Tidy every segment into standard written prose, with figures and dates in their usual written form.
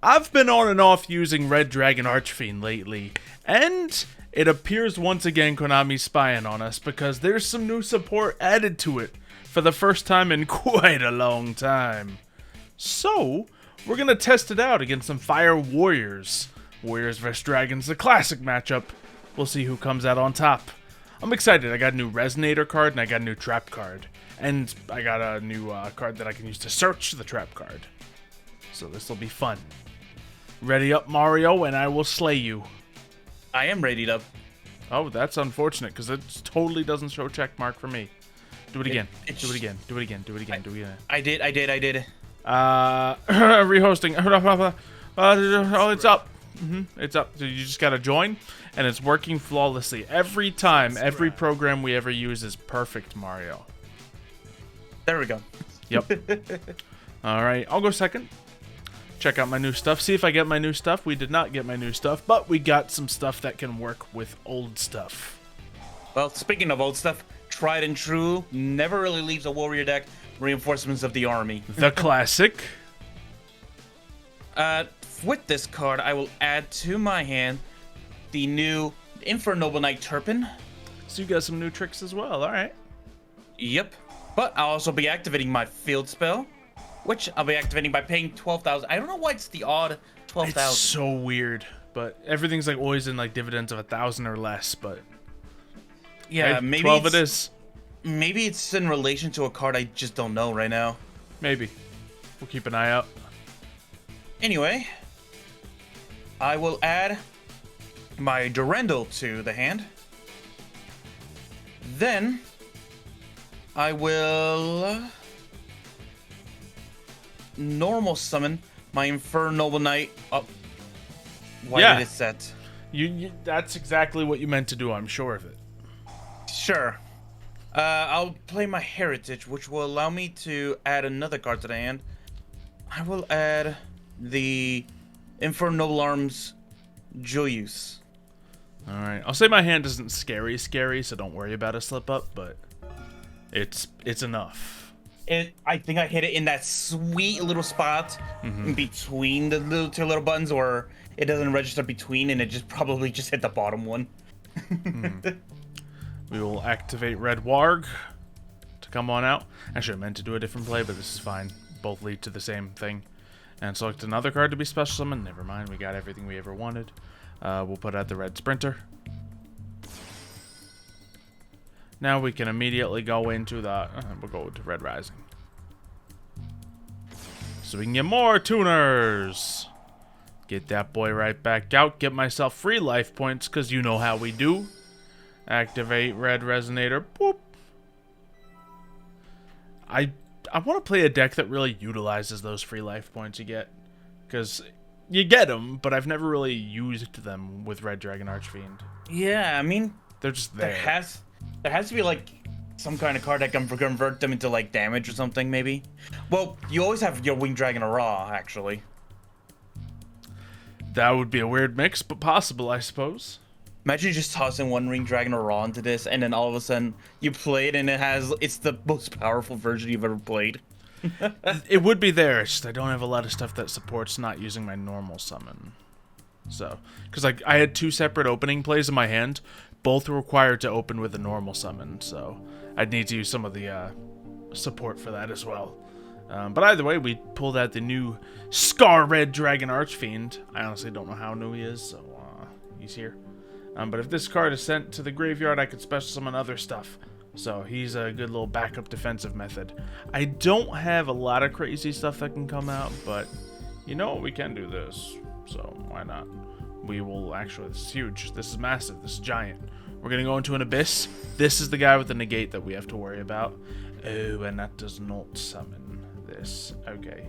I've been on and off using Red Dragon Archfiend lately, and it appears once again Konami's spying on us because there's some new support added to it for the first time in quite a long time. So, we're gonna test it out against some Fire Warriors. Warriors vs Dragons, the classic matchup. We'll see who comes out on top. I'm excited. I got a new Resonator card and I got a new Trap card. And I got a new card that I can use to search the Trap card. So this will be fun. Ready up, Mario, and I will slay you. I am readied up. Oh, that's unfortunate, because it totally doesn't show check mark for me. Do it again. Do it again. Do it again. Do it again. Do it again. I did. Rehosting. Oh, it's up. It's up. So you just gotta join, and it's working flawlessly. Every time, every program we ever use is perfect, Mario. There we go. Yep. Alright, I'll go second. Check out my new stuff. See if I get my new stuff. We did not get my new stuff, but we got some stuff that can work with old stuff. Well, speaking of old stuff, tried and true, never really leaves a warrior deck. Reinforcements of the army. The classic. With this card, I will add to my hand the new Noble Knight Turpin. So you got some new tricks as well. Alright. Yep. But I'll also be activating my field spell, which I'll be activating by paying 12,000. I don't know why it's the odd 12,000. It's so weird, but everything's like always in like dividends of 1,000 or less. But yeah, hey, maybe 12 it is. Maybe it's in relation to a card I just don't know right now. Maybe. We'll keep an eye out. Anyway, I will add my Durendal to the hand. Then I will normal summon my Noble Knight up. Why did it set? That's exactly what you meant to do, I'm sure of it. Sure. I'll play my Heritage, which will allow me to add another card to the hand. I will add the Noble Arms Joyous. Alright, I'll say my hand isn't scary, so don't worry about a slip up, but it's enough. I think I hit it in that sweet little spot in between the two little buttons, or it doesn't register between, and it just probably just hit the bottom one. We will activate Red Warg to come on out. Actually, I meant to do a different play, but this is fine. Both lead to the same thing. And select another card to be special summoned. Never mind, we got everything we ever wanted. We'll put out the Red Sprinter. Now we can immediately go into the... we'll go to Red Rising. So we can get more tuners. Get that boy right back out. Get myself free life points, because you know how we do. Activate Red Resonator. Boop. I want to play a deck that really utilizes those free life points you get. Because you get them, but I've never really used them with Red Dragon Archfiend. Yeah, I mean... They're just there. There has to be, like, some kind of card that can convert them into, like, damage or something, maybe. Well, you always have your Winged Dragon Ra, actually. That would be a weird mix, but possible, I suppose. Imagine just tossing one Winged Dragon Ra into this, and then all of a sudden you play it, and it's the most powerful version you've ever played. It would be there. It's just I don't have a lot of stuff that supports not using my normal summon. So, because like I had two separate opening plays in my hand, both required to open with a normal summon. So I'd need to use some of the support for that as well. But either way, we pulled out the new Scar Red Dragon Archfiend. I honestly don't know how new he is, so he's here. But if this card is sent to the graveyard, I could special summon other stuff. So he's a good little backup defensive method. I don't have a lot of crazy stuff that can come out, but you know we can do this. So why not? We will actually, this is huge. This is massive. This is giant. We're going to go into an Abyss. This is the guy with the negate that we have to worry about. Oh, and that does not summon this. Okay.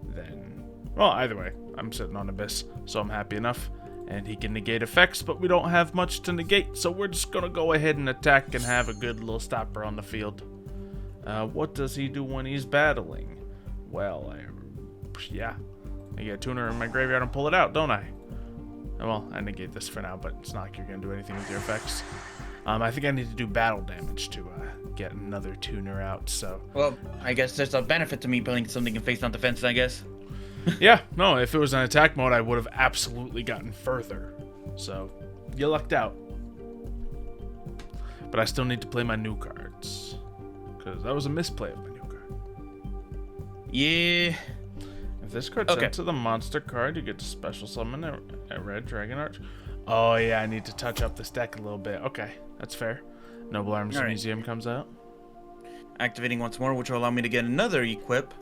Then, well, either way, I'm sitting on Abyss, so I'm happy enough. And he can negate effects, but we don't have much to negate, so we're just going to go ahead and attack and have a good little stopper on the field. What does he do when he's battling? Well, I get a tuner in my graveyard and pull it out, don't I? Well, I negate this for now, but it's not like you're going to do anything with your effects. I think I need to do battle damage to get another tuner out, so... Well, I guess there's a benefit to me putting something in face-down defense, I guess. Yeah, no, if it was an attack mode, I would have absolutely gotten further. So, you lucked out. But I still need to play my new cards. Because that was a misplay of my new card. Yeah. If this card's sent to the monster card, you get to special summon a red dragon arch. Oh, yeah, I need to touch up this deck a little bit. Okay, that's fair. Noble Arms Museum comes out. Activating once more, which will allow me to get another equip.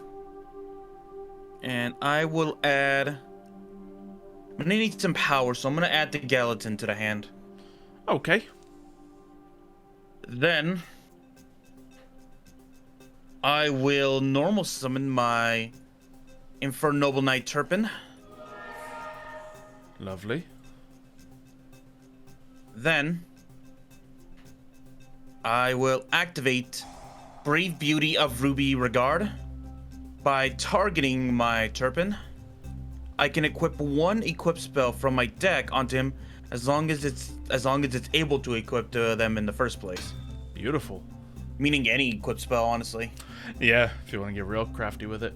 And I will add... I'm going to need some power, so I'm going to add the Gallatin to the hand. Okay. Then... I will normal summon my Infernoble Knight Turpin. Lovely. Then... I will activate Brave Beauty of Ruby Regard. By targeting my Turpin, I can equip one equip spell from my deck onto him as long as it's able to equip to them in the first place. Beautiful. Meaning any equip spell, honestly. Yeah, if you want to get real crafty with it.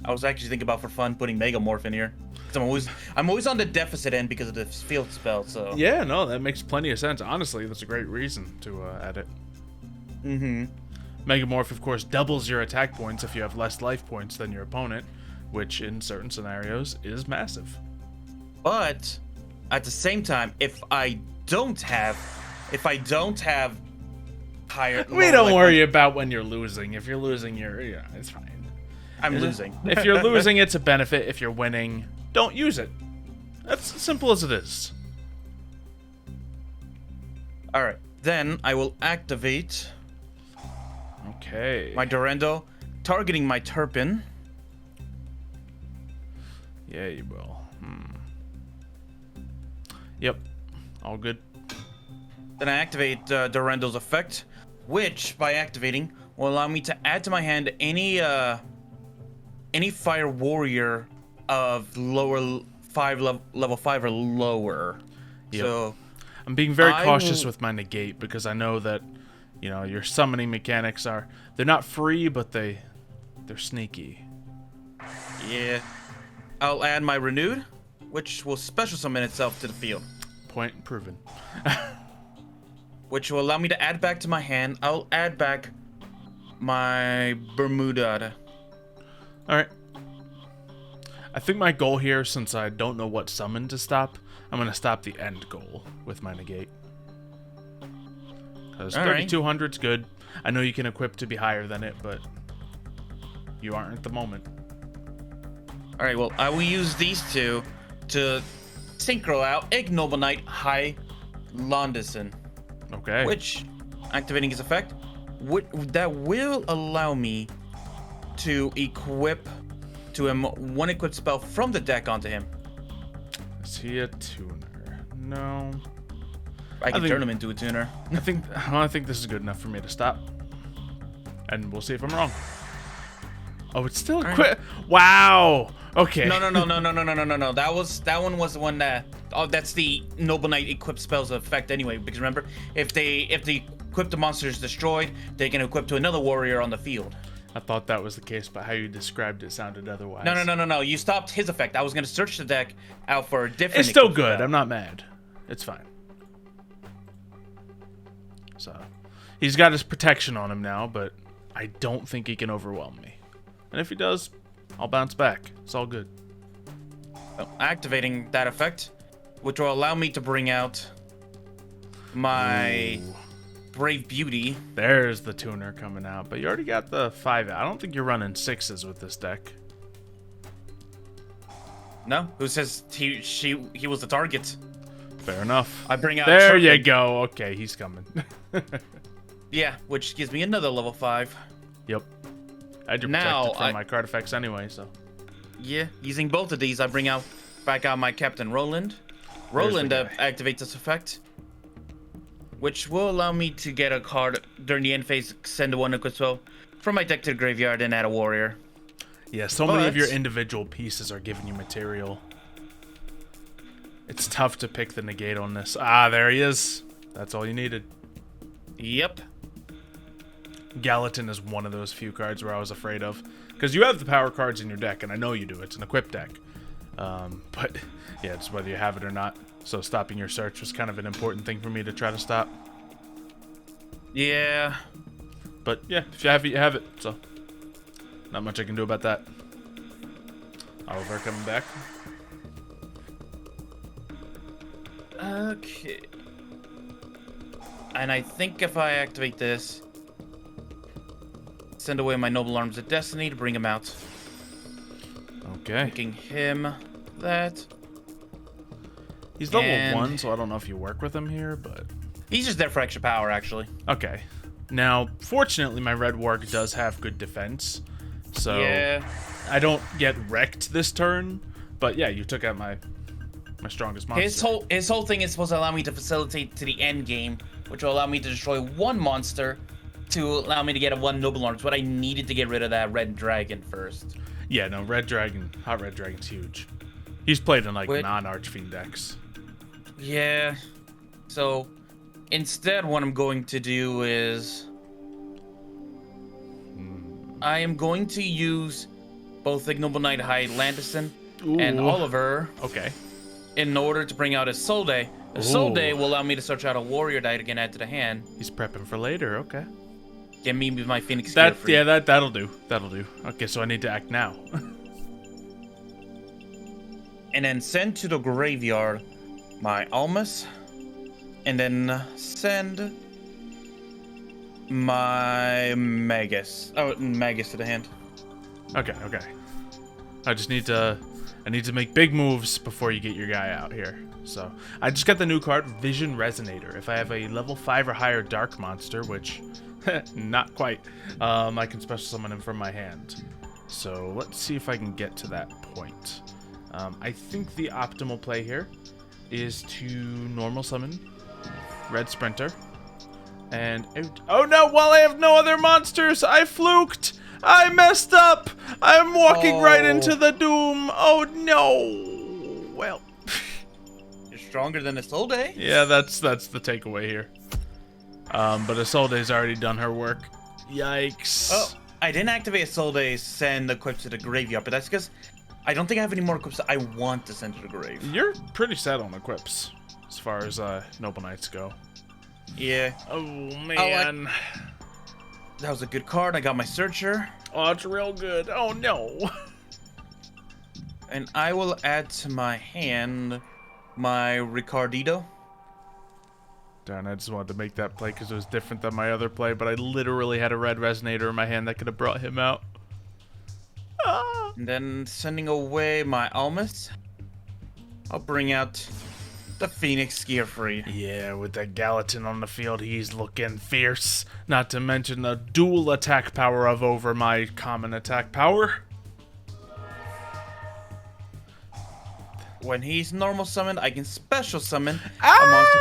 I was actually thinking about for fun putting Megamorph in here. 'Cause I'm always on the deficit end because of the field spell, so. Yeah, no, that makes plenty of sense. Honestly, that's a great reason to add it. Mm-hmm. Megamorph, of course, doubles your attack points if you have less life points than your opponent, which in certain scenarios is massive. But at the same time, if I don't have higher, We don't worry about when you're losing. If you're losing, it's fine. I'm losing. If you're losing, it's a benefit. If you're winning, don't use it. That's as simple as it is. All right, then I will activate. Okay. My Durando, targeting my Turpin. Yeah, you will. Yep. All good. Then I activate Durando's effect, which, by activating, will allow me to add to my hand any fire warrior of level 5 or lower. Yep. So I'm being very cautious with my negate because I know that, your summoning mechanics they're not free, but they're sneaky. Yeah. I'll add my renewed, which will special summon itself to the field. Point proven. Which will allow me to add back to my hand. I'll add back my Bermuda. Alright. I think my goal here, since I don't know what summon to stop, I'm going to stop the end goal with my negate. Because 3200's good. I know you can equip to be higher than it, but you aren't at the moment. Alright, well, I will use these two to synchro out Ignoble Knight High Londison. Okay. Which, activating his effect, that will allow me to equip to him one equipped spell from the deck onto him. Is he a tuner? No. I can turn him into a tuner. I think this is good enough for me to stop. And we'll see if I'm wrong. Oh, it's still a quit. Wow. Okay. No. That one was the one that. Oh, that's the Noble Knight equipped spells effect anyway. Because remember, if the equipped monster is destroyed, they can equip to another warrior on the field. I thought that was the case, but how you described it sounded otherwise. No. You stopped his effect. I was gonna search the deck out for a different. It's still good. I'm not mad. It's fine. So, he's got his protection on him now, but I don't think he can overwhelm me. And if he does, I'll bounce back. It's all good. So, activating that effect, which will allow me to bring out my Brave Beauty. There's the tuner coming out, but you already got the 5. I don't think you're running 6s with this deck. No, who says he was the target? Fair enough. I bring out. There you go. Okay, he's coming. Yeah, which gives me another level 5. Yep. I had to protect it from my card effects anyway, so. Yeah, using both of these, I bring back out my Captain Roland. Roland activates this effect, which will allow me to get a card during the end phase, send one equipped spell from my deck to the graveyard, and add a warrior. Yeah, so many of your individual pieces are giving you material. It's tough to pick the negate on this. Ah, there he is. That's all you needed. Yep. Gallatin is one of those few cards where I was afraid of. Because you have the power cards in your deck, and I know you do. It's an equipped deck. But yeah, it's whether you have it or not. So stopping your search was kind of an important thing for me to try to stop. Yeah. But yeah, if you have it, you have it. So not much I can do about that. Oliver coming back. Okay. And I think if I activate this, send away my Noble Arms of Destiny to bring him out. Okay. Making him that. He's level 1, so I don't know if you work with him here, but... He's just there for extra power, actually. Okay. Now, fortunately, my red warg does have good defense, so yeah. I don't get wrecked this turn. But yeah, you took out my strongest monster. His whole thing is supposed to allow me to facilitate to the end game, which will allow me to destroy one monster to allow me to get a 1 Noble Arms. But I needed to get rid of that red dragon first. Yeah, no, red dragon, hot red dragon's huge. He's played in like non-Archfiend decks. Yeah. So instead, what I'm going to do is I am going to use both Ignoble Knight High Landison and Oliver. Okay. In order to bring out Isolde. Isolde will allow me to search out a warrior die to get add to the hand. He's prepping for later. Okay. Get me with my Phoenix. That'll do. That'll do. Okay, so I need to act now. And then send to the graveyard my Almas. And then send my Magus. Oh, Magus to the hand. Okay. I need to make big moves before you get your guy out here. So I just got the new card, Vision Resonator. If I have a level 5 or higher dark monster, which not quite, I can special summon him from my hand. So let's see if I can get to that point. I think the optimal play here is to normal summon Red Sprinter. And oh no, while I have no other monsters, I fluked! I messed up! I'm walking right into the doom! Oh no! Well... You're stronger than Isolde. Yeah, that's the takeaway here. But Isolde's already done her work. Yikes. Oh, I didn't activate Isolde's send equipped to the graveyard, but that's because I don't think I have any more equips that I want to send to the grave. You're pretty set on equips, as far as Noble Knights go. Yeah. Oh, man. That was a good card. I got my Searcher. Oh, it's real good. Oh, no. And I will add to my hand my Ricardito. Darn, I just wanted to make that play because it was different than my other play, but I literally had a red resonator in my hand that could have brought him out. Ah. And then sending away my Almas, I'll bring out the Phoenix Gearfried. Yeah, with that Gallatin on the field, he's looking fierce. Not to mention the dual attack power of over my common attack power. When he's normal summoned, I can special summon a monster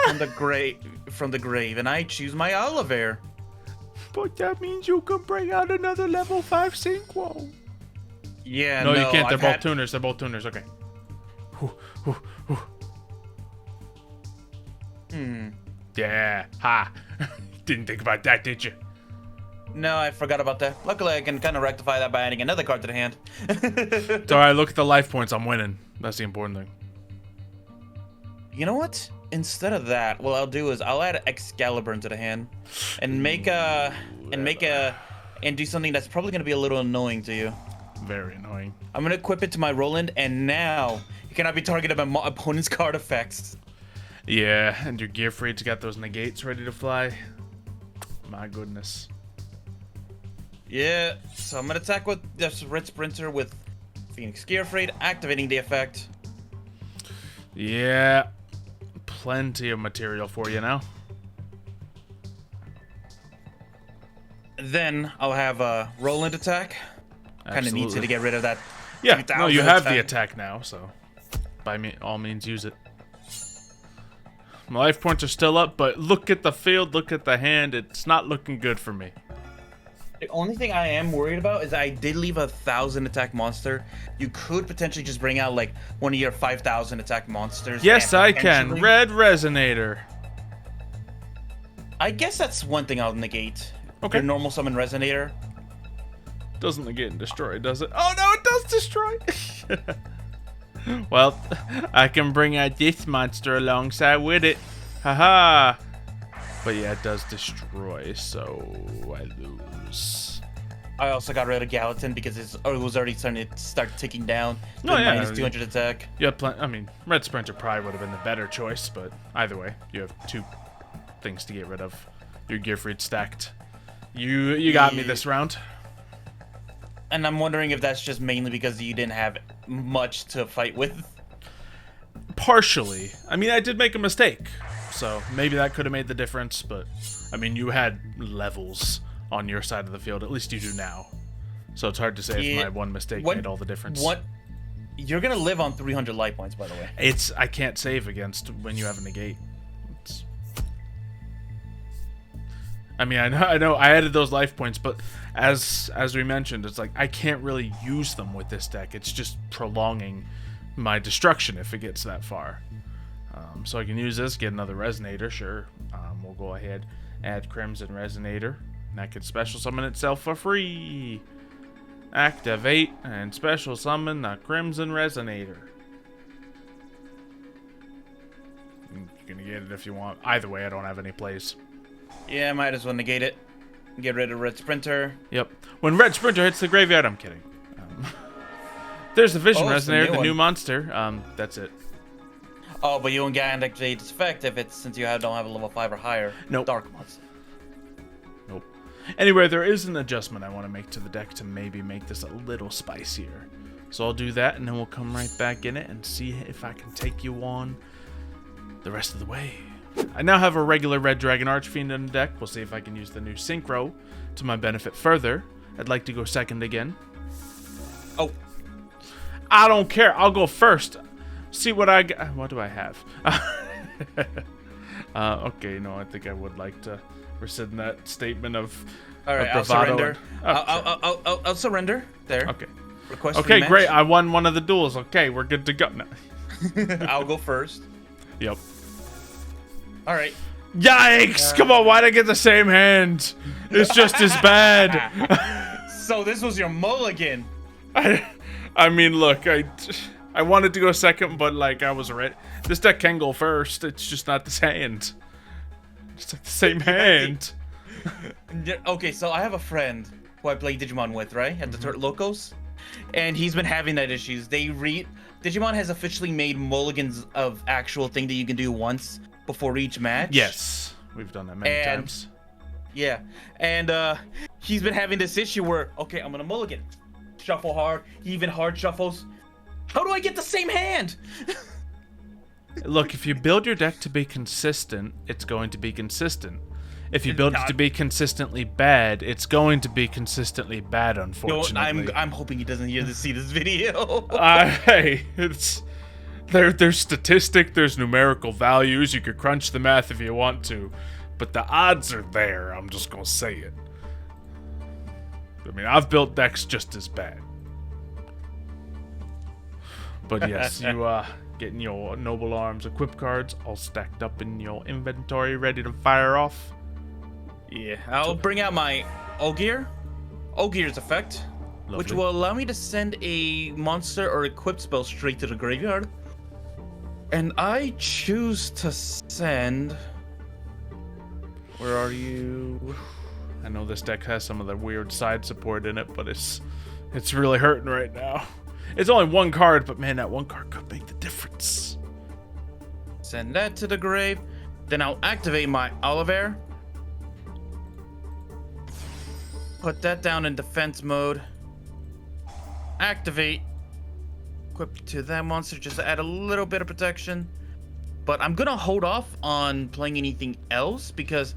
from the grave, and I choose my Oliver. But that means you can bring out another level 5 Synchro. Yeah, no, you can't. They're both tuners. They're both tuners. Okay. Yeah. Ha. Didn't think about that, did you? No, I forgot about that. Luckily, I can kind of rectify that by adding another card to the hand. It's alright, look at the life points. I'm winning. That's the important thing. You know what? Instead of that, what I'll do is I'll add Excalibur into the hand and do something that's probably going to be a little annoying to you. Very annoying. I'm going to equip it to my Roland, and now you cannot be targeted by my opponent's card effects. Yeah, and your Gearfried's got those negates ready to fly. My goodness. Yeah, so I'm going to attack with this Red Sprinter with Phoenix Gearfried, activating the effect. Yeah, plenty of material for you now. Then I'll have a Roland attack. Kind of needs to get rid of that. Yeah, no, you have the attack now, so by all means use it. My life points are still up, but look at the field, look at the hand. It's not looking good for me. The only thing I am worried about is I did leave 1,000 attack monster. You could potentially just bring out like one of your 5,000 attack monsters. Yes, I can. Red Resonator. I guess that's one thing I'll negate. Okay. Your normal summon Resonator. Doesn't negate and destroy, does it? Oh no, it does destroy. Well, I can bring out this monster alongside with it. Haha. But yeah, it does destroy, so I lose. I also got rid of Gallatin because it was already starting to start ticking down. Oh, yeah. Minus 200 attack. You have I mean, Red Sprinter probably would have been the better choice, but either way, you have 2 things to get rid of. Your Gearfried stacked. You got me this round. And I'm wondering if that's just mainly because you didn't have much to fight with. Partially. I mean, I did make a mistake, so maybe that could have made the difference, but I mean, you had levels on your side of the field. At least you do now. So it's hard to say if my one mistake made all the difference. You're gonna live on 300 life points, by the way. I can't save against when you have a negate. I mean, I know I added those life points, but as we mentioned, it's like I can't really use them with this deck. It's just prolonging my destruction if it gets that far. So I can use this, get another Resonator, sure. We'll go ahead, add Crimson Resonator, and that can special summon itself for free. Activate and special summon the Crimson Resonator. You can get it if you want. Either way, I don't have any plays. Yeah, might as well negate it. Get rid of Red Sprinter. Yep. When Red Sprinter hits the graveyard, I'm kidding. There's the Vision Resonator, the new monster. That's it. Oh, but you don't get activate its effect if it's since you don't have a level 5 or higher. Nope. Dark monster. Nope. Anyway, there is an adjustment I want to make to the deck to maybe make this a little spicier. So I'll do that, and then we'll come right back in it and see if I can take you on the rest of the way. I now have a regular Red Dragon Archfiend in the deck. We'll see if I can use the new Synchro to my benefit further. I'd like to go second again. Oh. I don't care. I'll go first. See what I got. What do I have? Okay, no, I think I would like to rescind that statement of all right, I'll surrender. I'll surrender. There. Okay. Request okay, rematch. great. I won one of the duels. Okay, we're good to go. No. I'll go first. Yep. All right. Yikes! Come on, why'd I get the same hand? It's just as bad. So this was your mulligan. I mean, look, I wanted to go second, but like I was right. This deck can go first. It's just not this hand. It's like the same hand. Okay, so I have a friend who I play Digimon with, right? At the Locos. And he's been having that issues. Digimon has officially made mulligans of actual thing that you can do once before each match. Yes, we've done that many times. Yeah, and he's been having this issue where, okay, I'm gonna mulligan. Shuffle hard, he even hard shuffles. How do I get the same hand? Look, if you build your deck to be consistent, it's going to be consistent. If you build it to be consistently bad, it's going to be consistently bad, unfortunately. I'm hoping he doesn't see this video. Hey, there's statistic, there's numerical values. You could crunch the math if you want to, but the odds are there. I'm just gonna say it. I mean, I've built decks just as bad. But yes, you getting your Noble Arms equip cards all stacked up in your inventory, ready to fire off. Yeah, I'll bring out my Ogier's effect, Lovely. which will allow me to send a monster or equipped spell straight to the graveyard. And I choose to send... Where are you? I know this deck has some of the weird side support in it, but it's really hurting right now. It's only one card, but man, that one card could make the difference. Send that to the grave. Then I'll activate my Oliver. Put that down in defense mode. Activate. Equip to that monster just to add a little bit of protection. But I'm gonna hold off on playing anything else because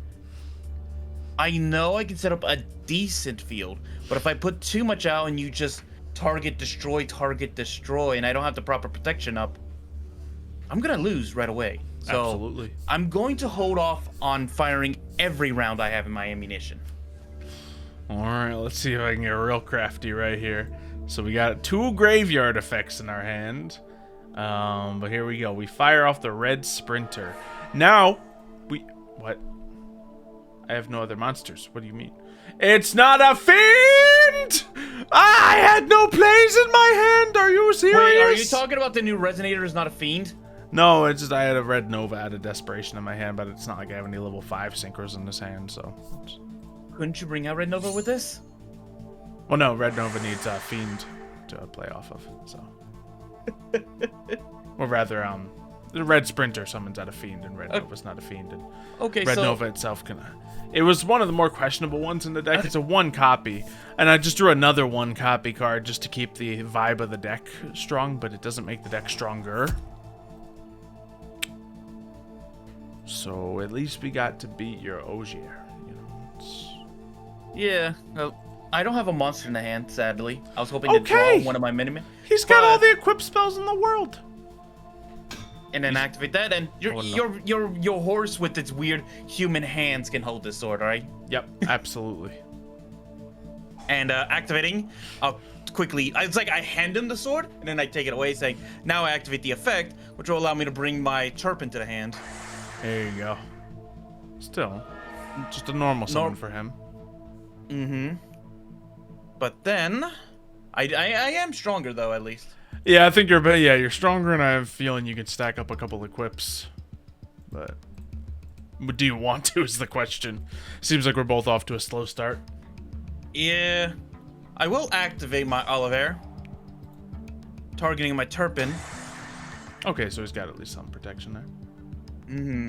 I know I can set up a decent field. But if I put too much out and you just target, destroy, and I don't have the proper protection up, I'm gonna lose right away. So Absolutely. I'm going to hold off on firing every round I have in my ammunition. Alright, let's see if I can get real crafty right here. So we got 2 graveyard effects in our hand. But here we go. We fire off the Red Sprinter. Now, what? I have no other monsters. What do you mean? It's not a fiend! I had no plays in my hand. Are you serious? Wait, are you talking about the new Resonator is not a fiend? No, it's just I had a red Nova out of desperation in my hand, but it's not like I have any level 5 synchros in this hand, so. Couldn't you bring out Red Nova with this? Well, no, red Nova needs a fiend to play off of, so. Or rather, the red Sprinter summons out a fiend, and red Nova's not a fiend. And Okay, red so Nova itself can. It was one of the more questionable ones in the deck. It's a 1 copy, and I just drew another 1 copy card just to keep the vibe of the deck strong, but it doesn't make the deck stronger. So at least we got to beat your Ogier. You know, yeah. Well, I don't have a monster in the hand, sadly. I was hoping to draw one of my minimen. He's got all the equip spells in the world. And then activate that, and your horse with its weird human hands can hold this sword, right? Yep, absolutely. And activating, I'll quickly. It's like I hand him the sword, and then I take it away, saying, "Now I activate the effect, which will allow me to bring my Turpin to the hand." There you go. Still, just a normal summon for him. Mm-hmm. But then, I am stronger though, at least. Yeah, I think you're stronger, and I have a feeling you can stack up a couple equips. But do you want to is the question. Seems like we're both off to a slow start. Yeah. I will activate my Oliver, targeting my Turpin. Okay, so he's got at least some protection there. Mm-hmm.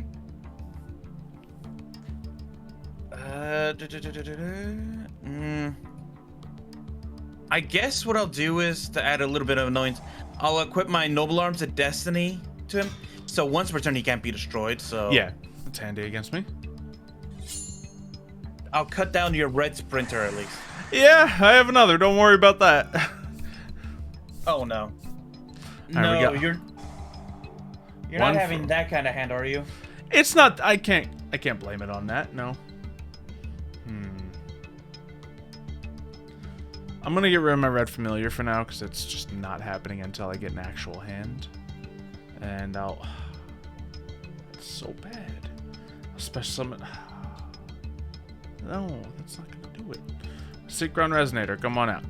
I guess what I'll do is, to add a little bit of annoyance, I'll equip my Noble Arms of Destiny to him. So once per turn, he can't be destroyed, so... Yeah, that's handy against me. I'll cut down your red Sprinter, at least. Yeah, I have another. Don't worry about that. Oh, no. Right, no, you're not having that kind of hand, are you? It's not... I can't blame it on that, no. I'm gonna get rid of my red familiar for now, because it's just not happening until I get an actual hand. And I'll... It's so bad. A special summon... No, that's not gonna do it. Synchron Resonator, come on out.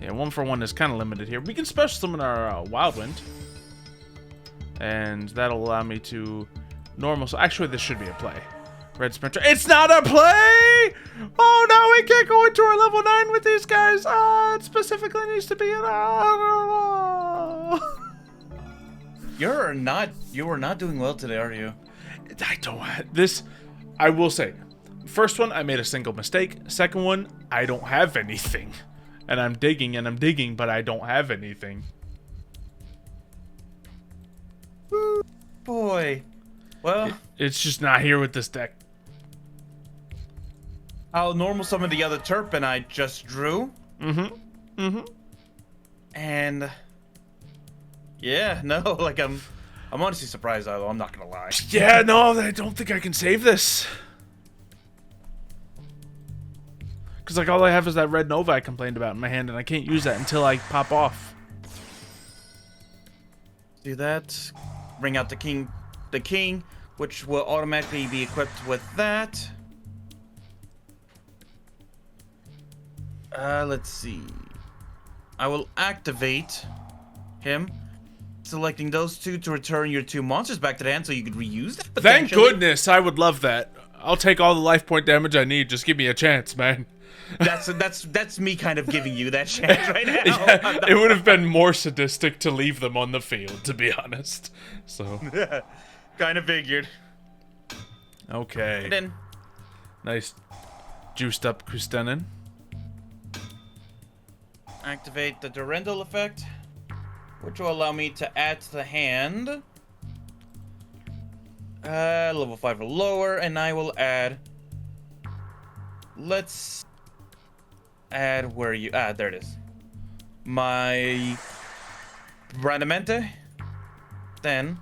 Yeah, 1-for-1 is kind of limited here. We can special summon our Wild Wind. And that'll allow me to... Normal... So actually, this should be a play. Red Sprinter. It's not a play! Oh no, we can't go into our level 9 with these guys. It specifically needs to be an... You are not doing well today, are you? I don't... This... I will say. First one, I made a single mistake. Second one, I don't have anything. And I'm digging, but I don't have anything. Boy. Well... It's just not here with this deck. I'll normal summon the other Turpin I just drew. And... Yeah, no, like I'm honestly surprised, though. I'm not gonna lie. Yeah, no, I don't think I can save this. Because, like, all I have is that red Nova I complained about in my hand, and I can't use that until I pop off. Do that. Bring out the king, which will automatically be equipped with that. Let's see. I will activate him, selecting those two to return your 2 monsters back to the hand so you could reuse them. Thank goodness, I would love that. I'll take all the life point damage I need. Just give me a chance, man. That's me kind of giving you that chance right now. Yeah, it would have been more sadistic to leave them on the field, to be honest. So, kind of figured. Okay. And then, nice, juiced up Kristenin. Activate the Durendal effect, which will allow me to add to the hand. Level 5 or lower, and I will add. Let's add where you. There it is. My Bradamante. Then,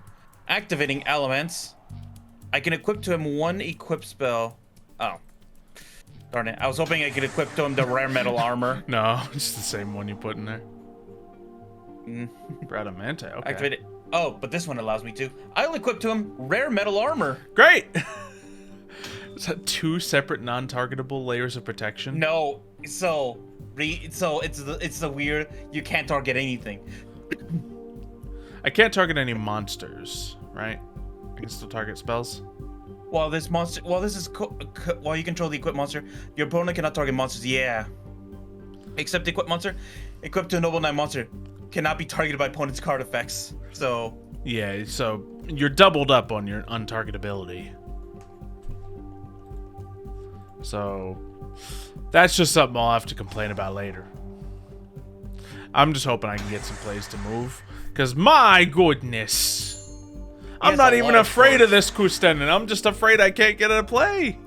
activating elements. I can equip to him 1 equip spell. Oh. Darn it. I was hoping I could equip to him the rare metal armor. No, it's the same one you put in there. Bradamante, okay. Activate it. Oh, but this one allows me to. I'll equip to him rare metal armor. Great! Is that 2 separate non-targetable layers of protection? No, it's the weird. You can't target anything. I can't target any monsters, right? I can still target spells. While this monster, while you control the equipped monster, your opponent cannot target monsters. Yeah. Except the equipped monster, equipped to a noble knight monster, cannot be targeted by opponent's card effects. So. Yeah, so you're doubled up on your untargetability. So that's just something I'll have to complain about later. I'm just hoping I can get some plays to move, because my goodness. I'm not even afraid of this Kustenin. I'm just afraid I can't get it to play.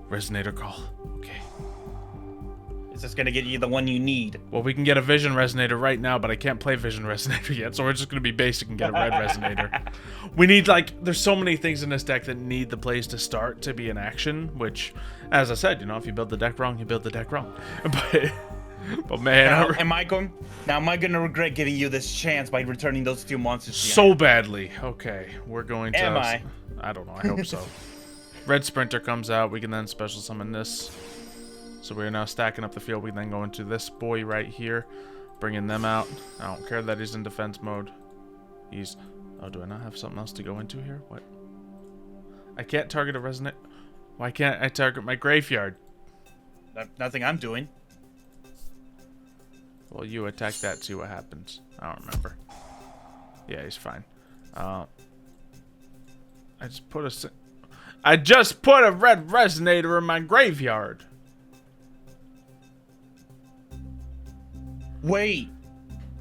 Resonator call. Okay. Is this gonna get you the one you need? Well, we can get a Vision Resonator right now, but I can't play Vision Resonator yet, so we're just gonna be basic and get a Red Resonator. We need, like, there's so many things in this deck that need the plays to start to be in action, which, as I said, you know, if you build the deck wrong, you build the deck wrong. But man, now, am I gonna regret giving you this chance by returning those 2 monsters? So badly. Okay, we're going to. Am I? I don't know. I hope so. Red Sprinter comes out. We can then special summon this. So we're now stacking up the field. We then go into this boy right here, bringing them out. I don't care that he's in defense mode. He's. Oh, do I not have something else to go into here? What? I can't target a resonate. Why can't I target my graveyard? Nothing I'm doing. Well, you attack that, see what happens. I don't remember. Yeah, he's fine. I just put a red resonator in my graveyard. Wait,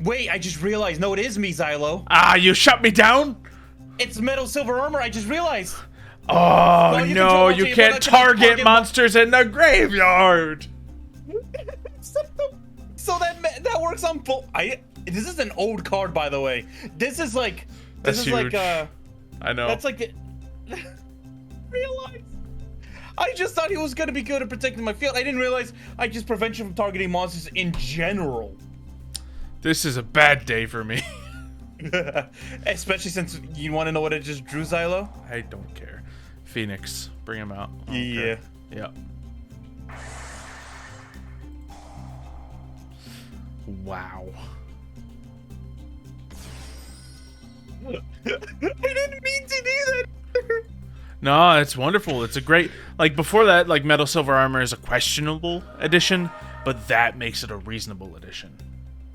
I just realized. No, it is me, Xylo. Ah, you shut me down? It's metal silver armor. I just realized. Oh, no, you can't target monsters in the graveyard. So that works on full. This is an old card, by the way. This is like. That's huge. I know. That's like. Realize. I just thought he was gonna be good at protecting my field. I didn't realize I just prevent you from targeting monsters in general. This is a bad day for me. Especially since you want to know what I just drew, Xylo. I don't care. Phoenix, bring him out. Yeah. Yep. Wow. I didn't mean to do that. No, it's wonderful. It's a great, like, before that, like, Metal Silver Armor is a questionable addition, but that makes it a reasonable addition.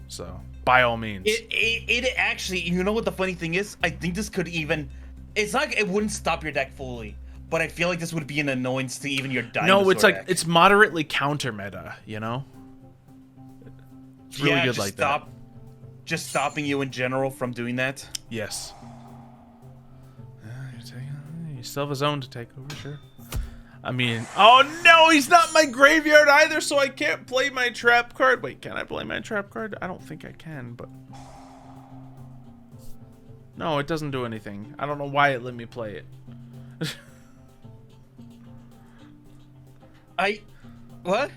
So, by all means. It actually, you know what the funny thing is? I think this could even, it's not, it wouldn't stop your deck fully, but I feel like this would be an annoyance to even your dinosaur No, it's like, deck. it's moderately counter meta, you know? It's really good like that. Just stopping you in general from doing that? Yes. You still have a zone to take over, sure. I mean, oh no, he's not in my graveyard either, so I can't play my trap card. Wait, can I play my trap card? I don't think I can, but... No, it doesn't do anything. I don't know why it let me play it. What?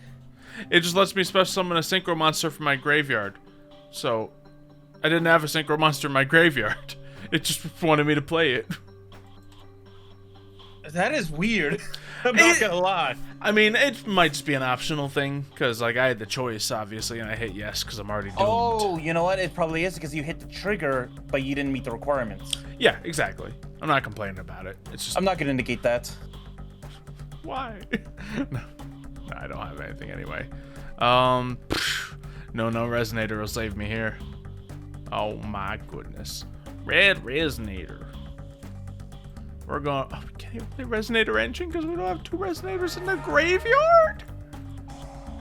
It just lets me special summon a synchro monster from my graveyard. So, I didn't have a synchro monster in my graveyard. It just wanted me to play it. That is weird. I'm not gonna lie. I mean, it might just be an optional thing, because, like, I had the choice, obviously, and I hit yes, because I'm already doomed. Oh, you know what? It probably is, because you hit the trigger, but you didn't meet the requirements. Yeah, exactly. I'm not complaining about it. It's just... I'm not gonna indicate that. Why? No, I don't have anything anyway. No Resonator will save me here. Oh my goodness. Red Resonator. We're going... Oh, we can't even play Resonator Engine because we don't have 2 Resonators in the graveyard?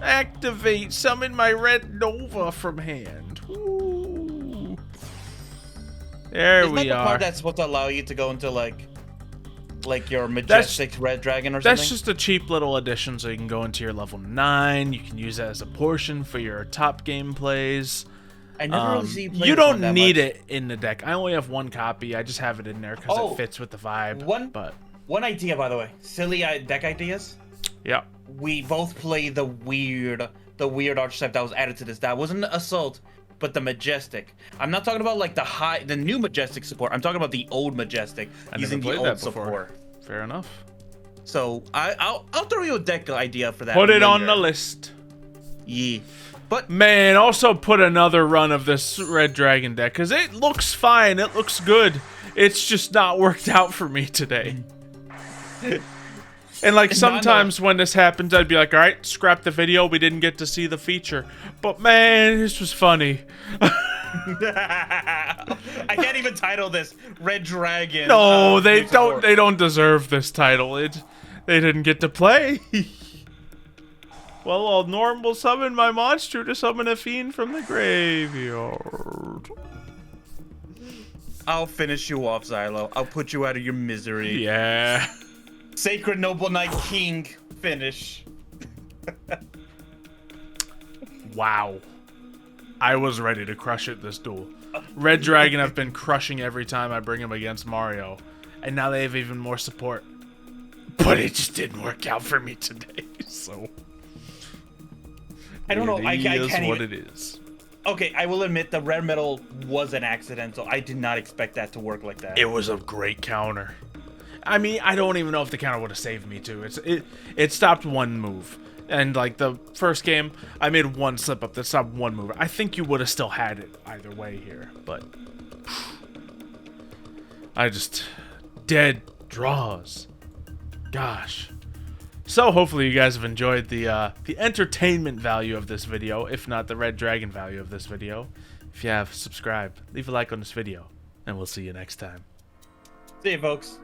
Activate. Summon my Red Nova from hand. Ooh. There Isn't we that the are. part that's supposed to allow you to go into, like your Majestic Red Dragon or something? That's just a cheap little addition so you can go into your level 9. You can use that as a portion for your top game plays. I never really see you play You this one don't that need much. it in the deck. I only have 1 copy. I just have it in there because it fits with the vibe. One idea, by the way. Silly deck ideas. Yeah. We both play the weird archetype that was added to this. That wasn't Assault, but the Majestic. I'm not talking about like the new Majestic support. I'm talking about the old Majestic I using never the played old that before. support. Fair enough. So I'll throw you a deck idea for that. Put it on later. the list. Yeah. But Man, also put another run of this Red Dragon deck, because it looks fine. It looks good. It's just not worked out for me today. And like sometimes when this happens, I'd be like, all right, scrap the video. We didn't get to see the feature. But man, this was funny. I can't even title this Red Dragon. No, they don't. They don't deserve this title. They didn't get to play. Well, I'll normal summon my monster to summon a fiend from the graveyard. I'll finish you off, Xylo. I'll put you out of your misery. Yeah. Sacred Noble Knight King finish. Wow. I was ready to crush it this duel. Red Dragon have been crushing every time I bring him against Mario. And now they have even more support. But it just didn't work out for me today, so... I don't know. I can't It is what even... it is. Okay, I will admit the red metal was an accidental. I did not expect that to work like that. It was a great counter. I mean, I don't even know if the counter would have saved me too. It stopped one move. And like the first game, I made one slip up that stopped one move. I think you would have still had it either way here, but I just dead draws. Gosh. So hopefully you guys have enjoyed the entertainment value of this video, if not the Red Dragon value of this video. If you have, subscribe, leave a like on this video, and we'll see you next time. See you, folks.